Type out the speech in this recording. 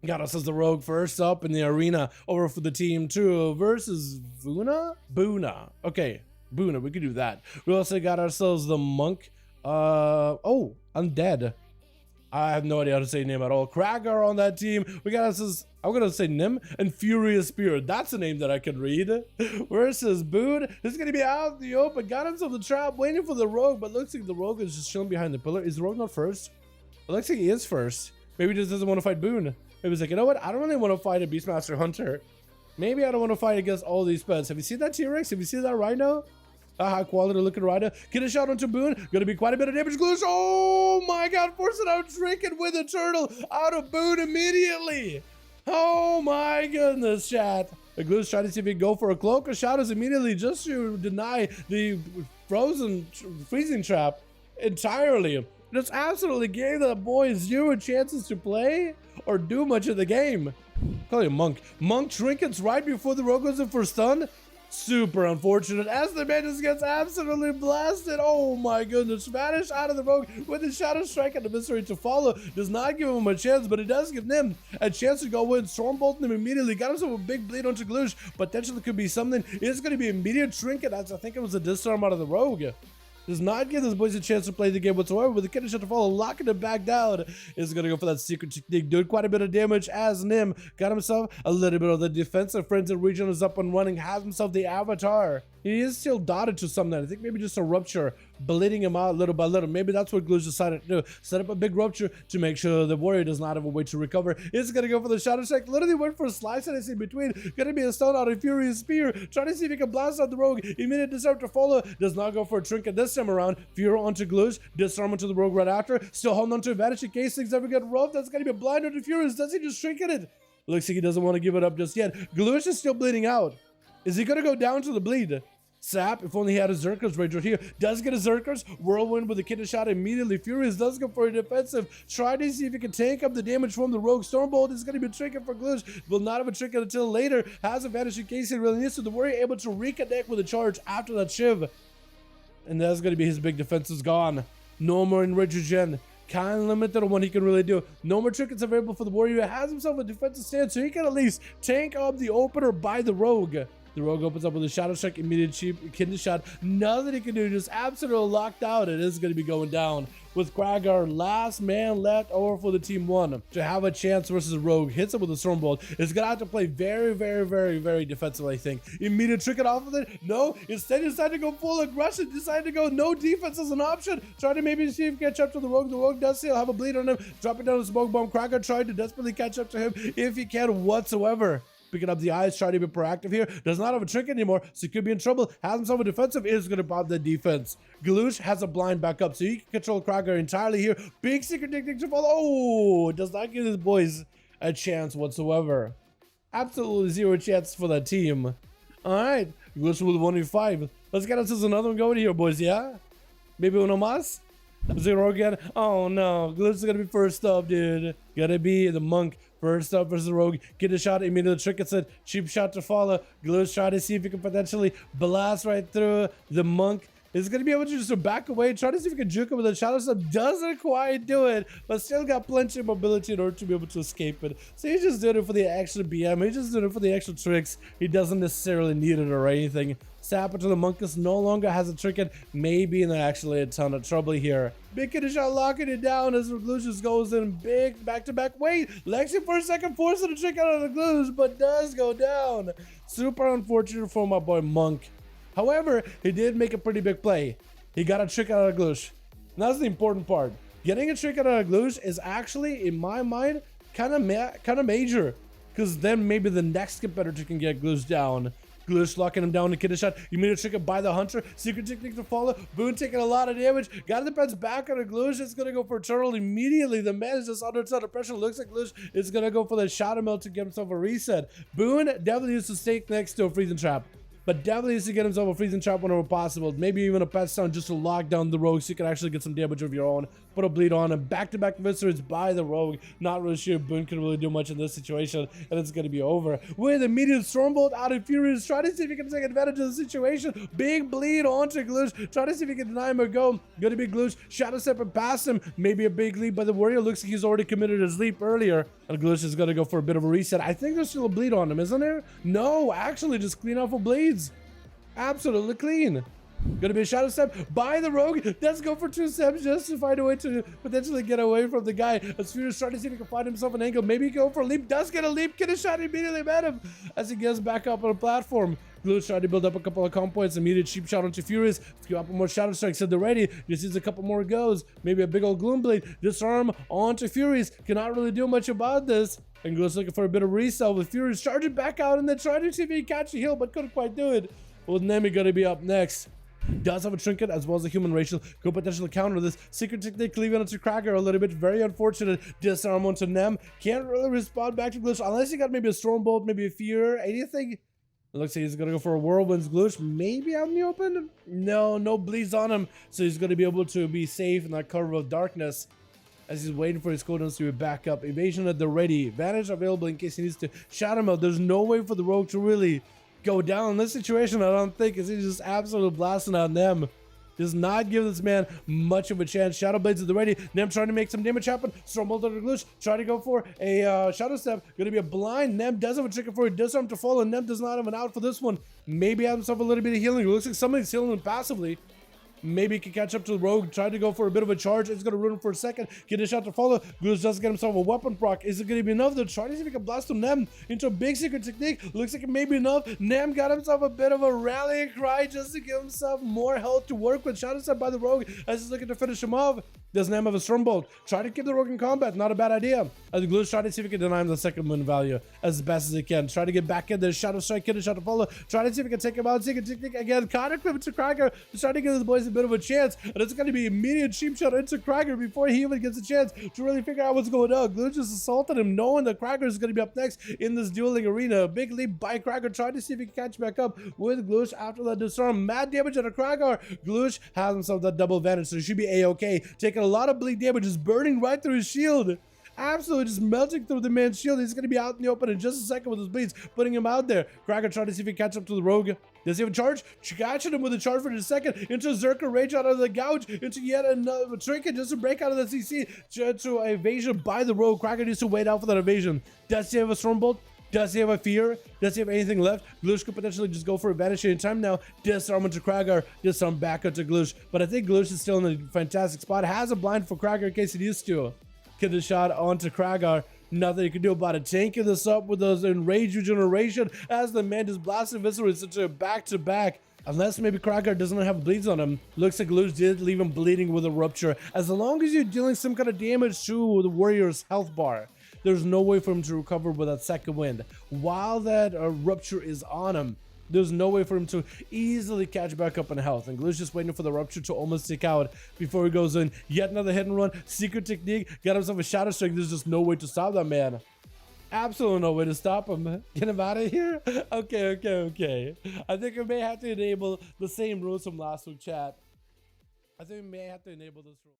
Got us as the rogue first up in the arena over for the team 2 versus Buna. Okay, Buna, we could do that. We also got ourselves the monk. Oh, undead. I have no idea how to say name at all. Kragar on that team. We got us as, I'm gonna say Nim and Furious Spirit. That's a name that I can read. Versus Boone. This is gonna be out in the open. Got himself the trap, waiting for the rogue, but looks like the rogue is just chilling behind the pillar. Is the rogue not first? It looks like he is first. Maybe he just doesn't want to fight Boone. Maybe he's like, you know what? I don't really want to fight a Beastmaster Hunter. Maybe I don't want to fight against all these pets. Have you seen that T-Rex? Have you seen that Rhino? A high quality looking rider. Get a shot onto Boone. Gonna be quite a bit of damage. Gloosh. Oh my god. Forcing out Trinket with a turtle out of Boone immediately. Oh my goodness, chat. The Gloosh trying to see if he can go for a cloak or shadows immediately just to deny the freezing trap entirely. Just absolutely gave that boy 0 chances to play or do much of the game. Call you Monk. Monk trinkets right before the rogue goes in for stun. Super unfortunate as the man just gets absolutely blasted. Oh my goodness. Vanish out of the rogue with the shadow strike and the mystery to follow. Does not give him a chance, but it does give him a chance to go in. Stormbolting him immediately. Got himself a big bleed onto Gloosh. Potentially could be something. It's going to be immediate trinket. As I think it was a disarm out of the rogue. Does not give this boys a chance to play the game whatsoever, with the kid shot to follow, locking it back down. Is going to go for that secret technique, doing quite a bit of damage as Nim got himself a little bit of the defensive frenzy region is up and running, has himself the avatar. He is still dotted to something. I think maybe just a rupture, bleeding him out little by little. Maybe that's what Gloosh decided to do. Set up a big rupture to make sure the warrior does not have a way to recover. Is going to go for the shadow strike. Literally went for a slice and it's in between. Going to be a stun out of Furious Spear. Trying to see if he can blast out the rogue. Immediate disarm to follow. Does not go for a trinket this time around. Fury onto Gloosh. Disarm onto the rogue right after. Still holding on to advantage in case things ever get rough. That's going to be a blind onto Furious. Does he just trinket it? Looks like he doesn't want to give it up just yet. Gloosh is still bleeding out. Is he going to go down to the bleed? Sap, if only he had a Zerkers right here. Does get a Zerkers. Whirlwind with a kidney shot immediately. Furious does go for a defensive. Try to see if he can tank up the damage from the rogue. Stormbolt is going to be a trinket for Gloosh. Will not have a trinket until later. Has advantage in case he really needs to. The warrior able to reconnect with a charge after that shiv. And that's going to be his big defense is gone. No more enrage regen. Kind of limited on what he can really do. No more trinkets available for the warrior. He has himself a defensive stance, so he can at least tank up the opener by the rogue. The rogue opens up with a shadow strike, immediate cheap kidney shot. Nothing he can do, just absolutely locked out. It is going to be going down with Kragar, last man left over for the team 1 to have a chance versus rogue. Hits him with a stormbolt. It's going to have to play very defensive, I think. Immediate trinket off of it. No, instead he decided to go full aggression. Decided to go no defense as an option. Trying to maybe see if he can catch up to the rogue. The rogue does still have a bleed on him. Dropping down the smoke bomb. Kragar tried to desperately catch up to him if he can whatsoever. Picking up the eyes, trying to be proactive here. Does not have a trinket anymore, so he could be in trouble. Has himself a defensive, is going to pop the defense. Gloosh has a blind back up, so he can control Kragar entirely here. Big secret technique to follow. Oh, does not give his boys a chance whatsoever. Absolutely 0 chance for that team. All right, Gloosh with 1v5. Let's get us another one going here, boys, yeah? Maybe uno más? 0 again. Oh no, Gloosh is gonna be first up, dude. Gotta be the monk first up versus the rogue. Get a shot, immediately trinkets it. Cheap shot to follow. Gloosh trying to see if he can potentially blast right through the monk. Is going to be able to just back away, try to see if he can juke him with a shadow step. Doesn't quite do it, but still got plenty of mobility in order to be able to escape it. So he's just doing it for the extra BM. He's just doing it for the extra tricks. He doesn't necessarily need it or anything. Sap to the Monkus no longer has a trinket. Maybe in actually a ton of trouble here. Big kidney shot locking it down as Lucius goes in. Big back-to-back. Wait, Lexi for a second forcing the trick out of the Gloosh, but does go down. Super unfortunate for my boy Monk. However, he did make a pretty big play. He got a trick out of Gloosh. And that's the important part. Getting a trick out of Gloosh is actually, in my mind, kind of major. Because then maybe the next competitor can get Gloosh down. Gloosh locking him down to kidney shot. Immediate trick by the hunter. Secret technique to follow. Boone taking a lot of damage. Got the pets back on Gloosh. It's going to go for a turtle immediately. The man is just under a ton of pressure. Looks like Gloosh is going to go for the shadow melt to get himself a reset. Boone definitely needs to stay next to a freezing trap. but definitely needs to get himself a freezing trap whenever possible. Maybe even a pet stun just to lock down the rogue so you can actually get some damage of your own. Put a bleed on him. Back-to-back viscers by the rogue. Not really sure Boone can really do much in this situation, and it's going to be over. With immediate Stormbolt out of Furious, try to see if he can take advantage of the situation. Big bleed onto Gloosh. Try to see if he can deny him a go. Gonna be Gloosh. Shadow Step past him. Maybe a big leap by the warrior. Looks like he's already committed his leap earlier. And Gloosh is gonna go for a bit of a reset. I think there's still a bleed on him, isn't there? No, actually, just clean off of bleeds. Absolutely clean. Gonna be a Shadow Step by the rogue. Let's go for 2 steps just to find a way to potentially get away from the guy. As Furious trying to see if he can find himself an angle. Maybe go for a leap. Does get a leap. Get a shot immediately at him as he gets back up on the platform. Gloosh trying to build up a couple of comp points. Immediate cheap shot onto Furious. A couple more Shadow Strikes at the ready. Just needs a couple more goes. Maybe a big old Gloom Blade. Disarm onto Furious. Cannot really do much about this. And Gloosh looking for a bit of resell with Furious charging back out and then trying to see if he can catch a heal, but couldn't quite do it. With Nemi gonna be up next. Does have a trinket as well as a human racial. Could potentially counter this. Secret technique leaving onto Cracker a little bit. Very unfortunate. Disarm onto Nem. Can't really respond back to Gloosh unless you got maybe a Stormbolt, maybe a Fear, anything. It looks like he's gonna go for a Whirlwind's Gloosh. Maybe out in the open? No bleeds on him. So he's gonna be able to be safe in that cover of darkness as he's waiting for his cooldown to back up. Evasion at the ready. Advantage available in case he needs to shout him out. There's no way for the rogue to really go down in this situation, I don't think, is he's just absolutely blasting on them. Does not give this man much of a chance. Shadow Blades at the ready. Nem trying to make some damage happen. Stormbolt under Gloosh. Trying to go for a Shadow Step. Going to be a blind. Nem does have a trigger for it. Disarm to follow. Nem does not have an out for this one. Maybe have himself a little bit of healing. It looks like somebody's healing him passively. Maybe he can catch up to the rogue. Try to go for a bit of a charge. It's going to ruin him for a second. Get a shot to follow. Gloosh does get himself a weapon proc. Is it going to be enough? They're trying to see if he can blast him Nem into a big secret technique. Looks like it may be enough. Nem got himself a bit of a rallying cry just to give himself more health to work with. Shadow Step by the rogue as he's looking to finish him off. Does Nem have a Stormbolt? Try to keep the rogue in combat. Not a bad idea. As Gloosh try to see if he can deny him the second win value as best as he can. Try to get back in there. Shadow Strike. Get a shot to follow. Try to see if he can take him out. Secret technique again. Kind of to Cracker. Trying to give the boys a bit of a chance. And it's going to be immediate cheap shot into Cracker before he even gets a chance to really figure out what's going on. Gloosh just assaulted him, knowing that Cracker is going to be up next in this dueling arena. Big leap by Cracker, trying to see if he can catch back up with Gloosh after that disarm. Mad damage on a Cracker. Gloosh has himself that double advantage, so he should be a-okay. Taking a lot of bleed damage, just burning right through his shield. Absolutely just melting through the man's shield. He's going to be out in the open in just a second with his bleeds, putting him out there. Cracker trying to see if he can catch up to the rogue. Does he have a charge? Catching him with a charge for just a second. Into Zerker Rage out of the gouge. Into yet another trinket just to break out of the CC. To evasion by the rogue. Cracker needs to wait out for that evasion. Does he have a Stormbolt? Does he have a Fear? Does he have anything left? Gloosh could potentially just go for a vanishing time now. Disarm into Cracker. Disarm back into Gloosh. But I think Gloosh is still in a fantastic spot. Has a blind for Cracker in case he needs to. Get the shot onto Cragar. Nothing you can do about it. Tanking this up with those enraged regeneration as the man just blasted Viscerus into back-to-back. Unless maybe Cragar doesn't have bleeds on him. Looks like Gloosh did leave him bleeding with a rupture. As long as you're dealing some kind of damage to the warrior's health bar, there's no way for him to recover with that second wind. While that rupture is on him, there's no way for him to easily catch back up in health. And Gloosh just waiting for the rupture to almost stick out before he goes in. Yet another hit and run. Secret technique. Got himself a Shadow Strike. There's just no way to stop that man. Absolutely no way to stop him. Get him out of here. Okay. I think we may have to enable the same rules from last week, chat. I think we may have to enable this rule.